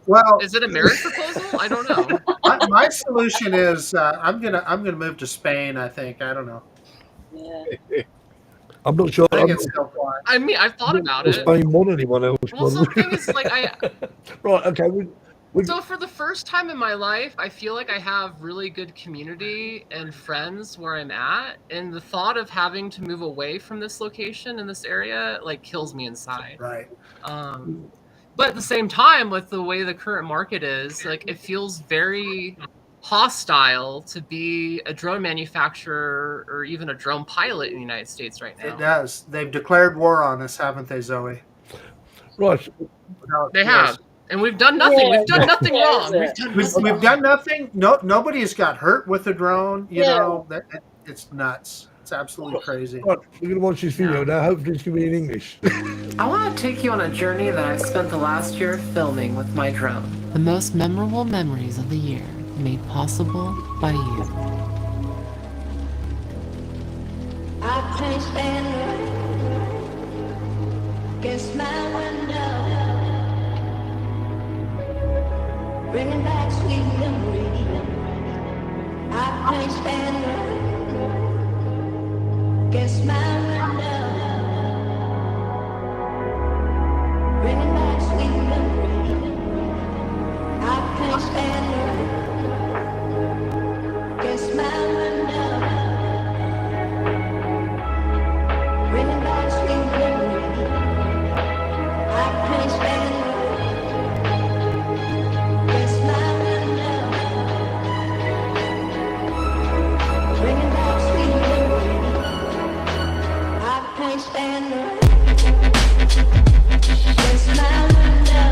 Well, is it a marriage proposal? I don't know. my solution is I'm gonna move to Spain. I think. I don't know. Yeah. I'm not sure. I think it's still flying. I mean, I've thought about it. Spain want anyone else? Well, so the thing is, like, right, okay. So for the first time in my life, I feel like I have really good community and friends where I'm at, and the thought of having to move away from this location in this area like kills me inside. Right. But at the same time, with the way the current market is, like, it feels very hostile to be a drone manufacturer or even a drone pilot in the United States right now. It does. They've declared war on us, haven't they, Zoe? Right. They have. And we've done nothing. We've done nothing wrong. We've done nothing. No, nobody has got hurt with the drone. You know, it's nuts. It's absolutely crazy. Right, we're going to watch this video now. Hopefully it's going to be in English. I want to take you on a journey that I've spent the last year filming with my drone. The most memorable memories of the year made possible by you. I can't stand it. Guess my window. Bringing back sweet memories. I can't stand it. Guess my window. Bringing back sweet memories. I can't stand it. Guess my window. Bringing back sweet memories. I can't stand it. Guess my window. Bringing back sweet memories. I can't stand it. Guess my window.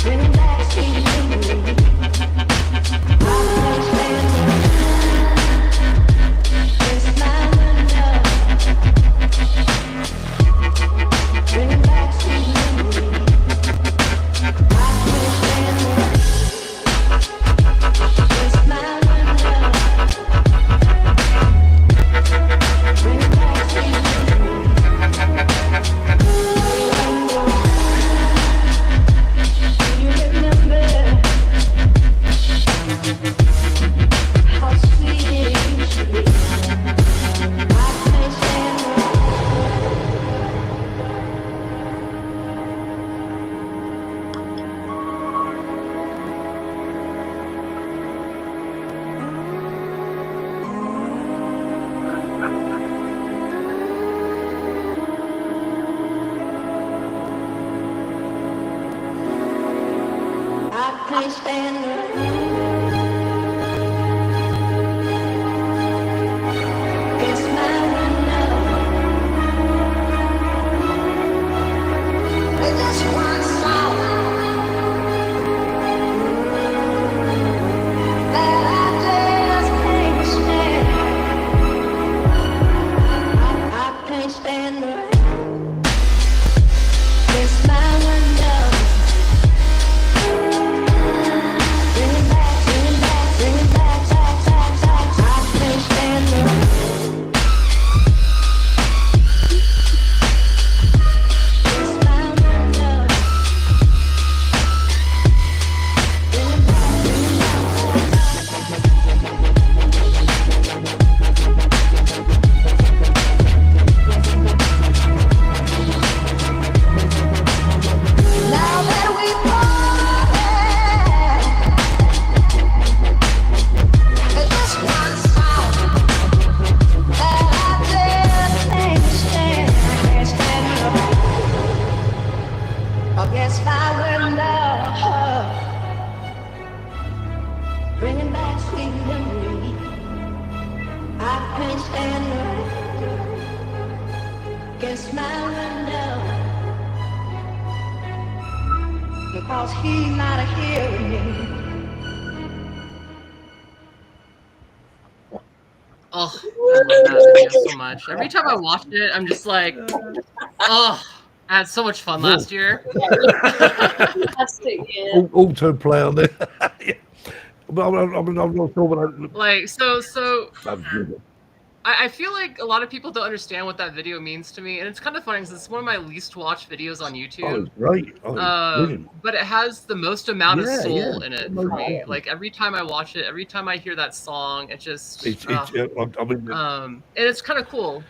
Bringing back sweet memories. I can't stand it. Guess my window. Bringing back sweet memories. I can't stand it. Guess my window. Bringing back sweet memories. Do you remember how sweet it used to be? I can't stand it. I can't stand it. Guess my window. It's just one song that I just can't stand. I can't stand it. Guess my window. Bring it back, bring it back, bring it back, back, back, back. I can't stand it. Guess my window, bringing back sweet memories. I can't stand the rain. Guess my window, because he's not here with me. Oh, I love that video so much. Every time I watch it, I'm just like, oh, I had so much fun last year. Fantastic, yeah. Auto play on there. Yeah. But I'm not sure what I. Like, so That's good. I feel like a lot of people don't understand what that video means to me, and it's kind of funny because it's one of my least watched videos on YouTube. Oh, it's great. Oh, it's brilliant. But it has the most amount of Yeah, soul yeah. in it for me. Like every time I watch it, every time I hear that song, it just I mean, and it's kind of cool.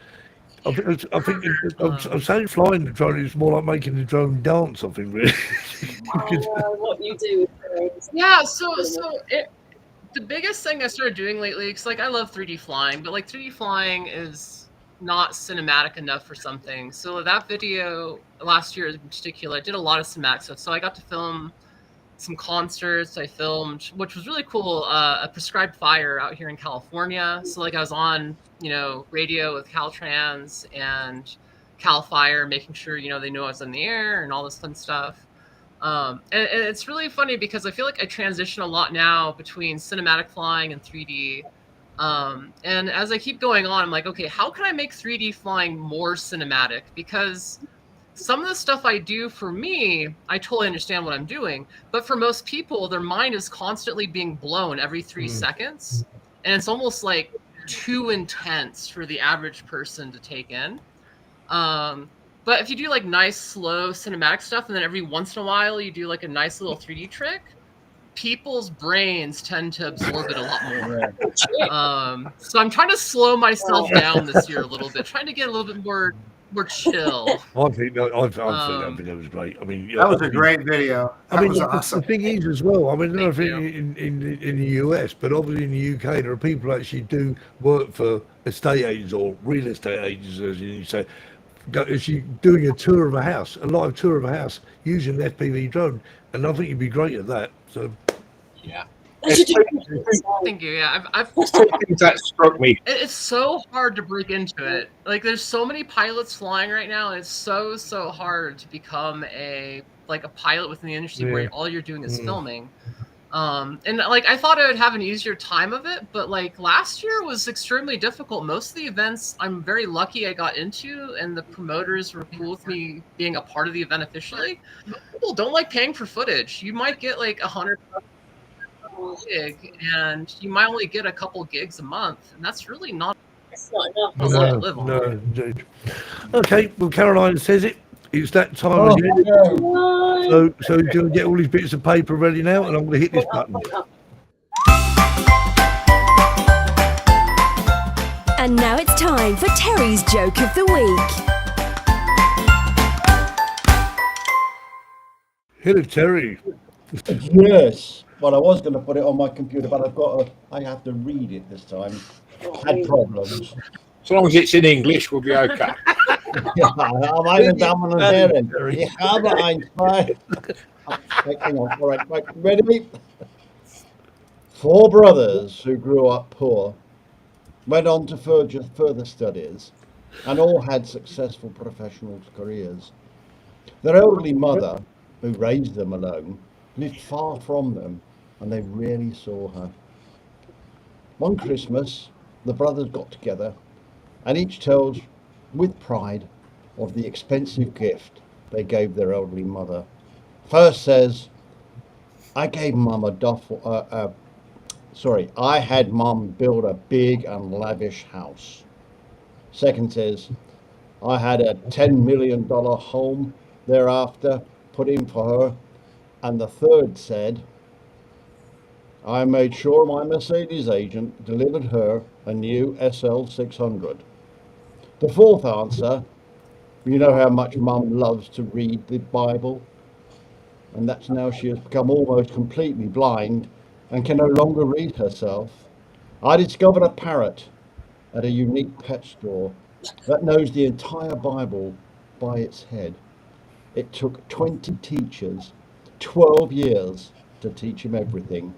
I think I'm saying flying the drone is more like making the drone dance. I think really. What you do with drones. Yeah, the biggest thing I started doing lately, because like I love 3D flying, but like 3D flying is not cinematic enough for some things. So that video last year in particular, I did a lot of cinematic stuff. So I got to film some concerts. I filmed, which was really cool, a prescribed fire out here in California. So like I was on, radio with Caltrans and Cal Fire, making sure, they knew I was in the air and all this fun stuff. And it's really funny because I feel like I transition a lot now between cinematic flying and 3D. And as I keep going on, I'm like, okay, how can I make 3D flying more cinematic? Because some of the stuff I do, for me, I totally understand what I'm doing. But for most people, their mind is constantly being blown every 3 seconds. And it's almost like too intense for the average person to take in. But if you do like nice, slow cinematic stuff, and then every once in a while you do like a nice little 3D trick, people's brains tend to absorb it a lot more. So I'm trying to slow myself down this year a little bit, trying to get a little bit more chill. I think that video was great. I mean, That was a great video. That was awesome. The thing is as well. I mean, I don't think in the US, but obviously in the UK, there are people who actually do work for estate agents or real estate agents, as you say. Actually doing a tour of a house, a live tour of a house using an FPV drone, and I think you'd be great at that. So, yeah. Thank you. Yeah, I've things that struck me. It's so hard to break into it. Like, there's so many pilots flying right now, and it's so hard to become a pilot within the industry where all you're doing is filming. And like I thought I would have an easier time of it, but like last year was extremely difficult. Most of the events I'm very lucky I got into, and the promoters were cool with me being a part of the event officially. People don't like paying for footage. You might get like 100 gig, and you might only get a couple gigs a month, and that's really not. It's not enough. To live on. No, indeed. Okay, well, Caroline says it. It's that time again. So he's going to get all his bits of paper ready now, and I'm going to hit this button. And now it's time for Terry's Joke of the Week. Hit it, Terry. Yes. Well, I was going to put it on my computer, but I have to read it this time. Had problems. As long as it's in English, we'll be okay. Ja, meine Damen und Herren, ich habe ein hang on, all right, ready? 4 brothers who grew up poor went on to further studies and all had successful professional careers. Their elderly mother, who raised them alone, lived far from them, and they rarely saw her. One Christmas, the brothers got together and each tells with pride of the expensive gift they gave their elderly mother. First says, I gave Mum I had Mum build a big and lavish house. Second says, I had a $10 million home thereafter put in for her. And the third said, I made sure my Mercedes agent delivered her a new SL600. The fourth answer, you know how much Mum loves to read the Bible, and that's now she has become almost completely blind and can no longer read herself. I discovered a parrot at a unique pet store that knows the entire Bible by its head. It took 20 teachers 12 years to teach him everything.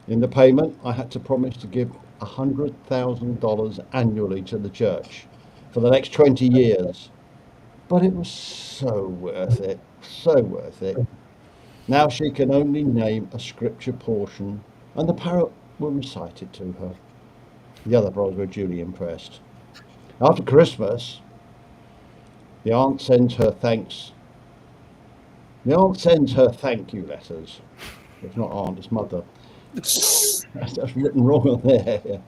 In the payment, I had to promise to give $100,000 annually to the church for the next 20 years. But it was so worth it, so worth it. Now she can only name a scripture portion, and the parrot will recite it to her. The other brothers were duly impressed. After Christmas, the aunt sends her thanks. The aunt sends her thank you letters. It's not aunt, it's mother. That's written wrong on there.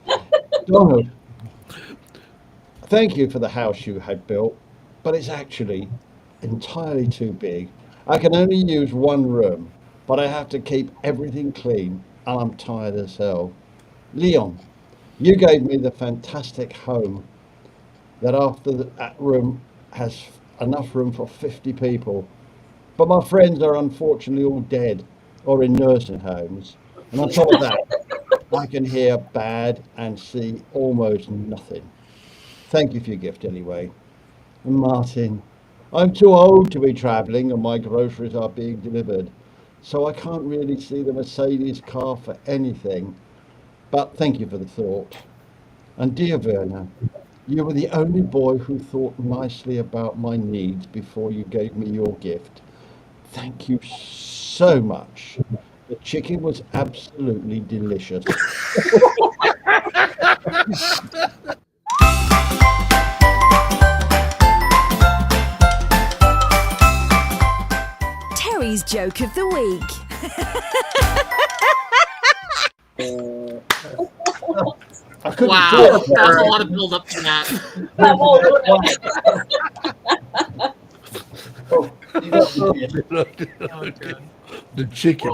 Donald, thank you for the house you had built, but it's actually entirely too big. I can only use one room, but I have to keep everything clean, and I'm tired as hell. Leon, you gave me the fantastic home that after that room has enough room for 50 people. But my friends are unfortunately all dead or in nursing homes. And on top of that, I can hear bad and see almost nothing. Thank you for your gift anyway. And Martin, I'm too old to be travelling and my groceries are being delivered, so I can't really see the Mercedes car for anything. But thank you for the thought. And dear Werner, you were the only boy who thought nicely about my needs before you gave me your gift. Thank you so much. The chicken was absolutely delicious. Terry's joke of the week. Wow, that was a lot of build up to that. The chicken.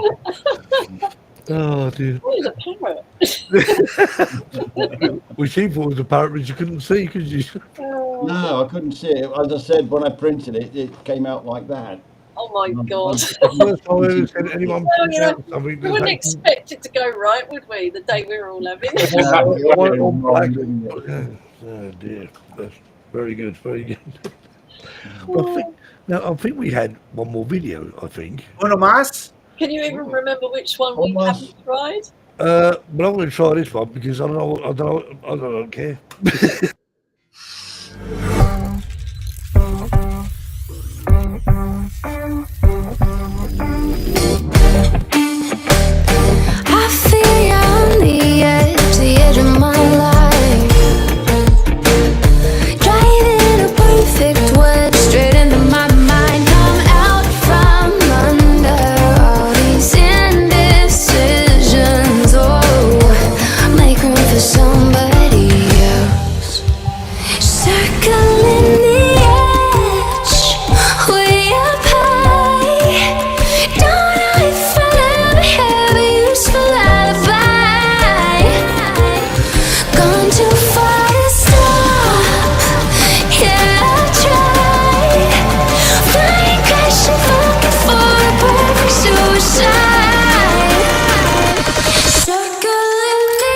Oh, dude. What is a parrot? Well, she thought it was a parrot, but you couldn't see, could you? No, I couldn't see it. As I said, when I printed it, it came out like that. Oh my god. First time I ever seen anyone print out something. We wouldn't expect it to go right, would we, the day we were all having? Oh dear. That's very good, very good. Well, I think we had one more video, I think. Uno más? Can you even remember which one we haven't tried? But I'm going to try this one because I don't care. I feel on the edge of my life. Driving a perfect wedge straight into my mind. Come out from under all these indecisions. Oh, make room for somebody else. Circling the edge, way up high. Don't know if I'll ever have a useful alibi. Gone too far to stop. Yeah, I'll try. Flying, crashing, looking for a perfect suicide. Circling the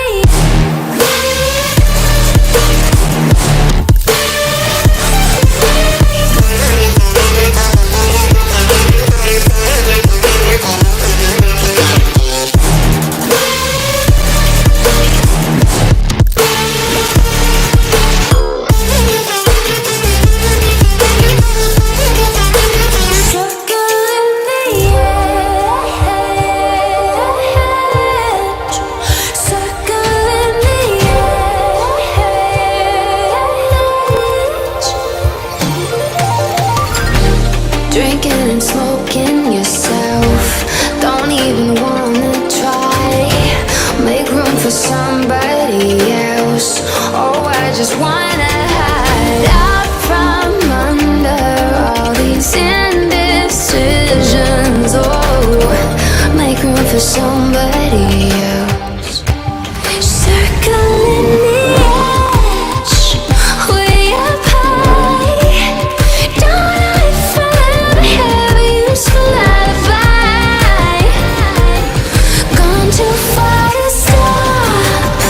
drinking and smoking yourself. Don't even wanna try. Make room for somebody else. Oh, I just wanna hide out from under all these indecisions. Oh, make room for somebody else. Circling the edge, way up high. Don't know if I'll ever have a useful alibi. Gone too far to stop.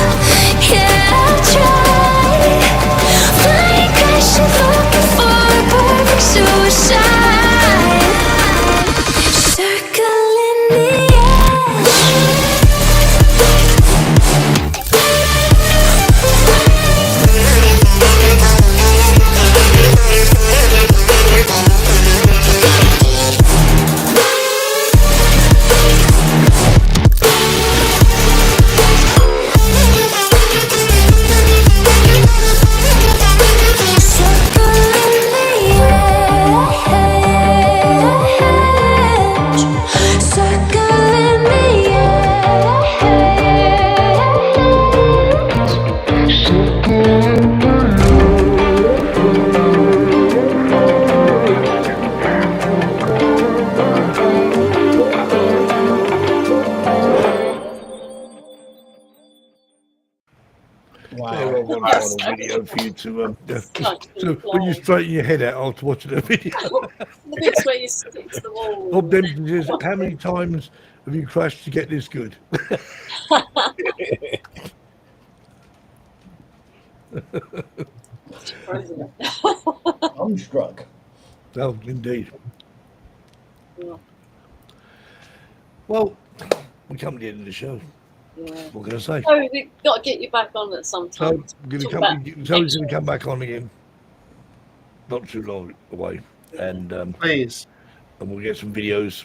Yeah, I'll try. final video for you to. So when you straighten your head out after watching the video. The bits where you stick to the wall. Bob Dempsey says, "How many times have you crashed to get this good?" I'm struck. Oh, indeed. Yeah. Well, we come to the end of the show. Yeah. What can I say? Oh, we've got to get you back on at some time. So, Talk about Zoe's going to come back on again. Not too long away. And please. And we'll get some videos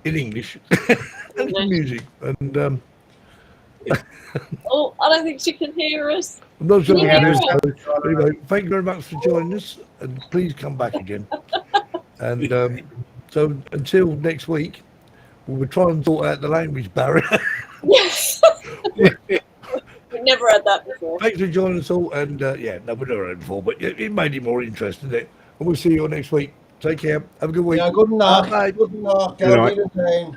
in English and some music. And oh, I don't think she can hear us. I'm not sure. Can you hear us? Anyway, thank you very much for joining us, and please come back again. And so until next week, we'll try and sort out the language barrier. Yes. We've never had that before. Thanks for joining us all, and yeah, no, we've never had it before, but it made it more interesting. And we'll see you all next week. Take care. Have a good week. Yeah, good night. Bye. Good night. Good night. Good night.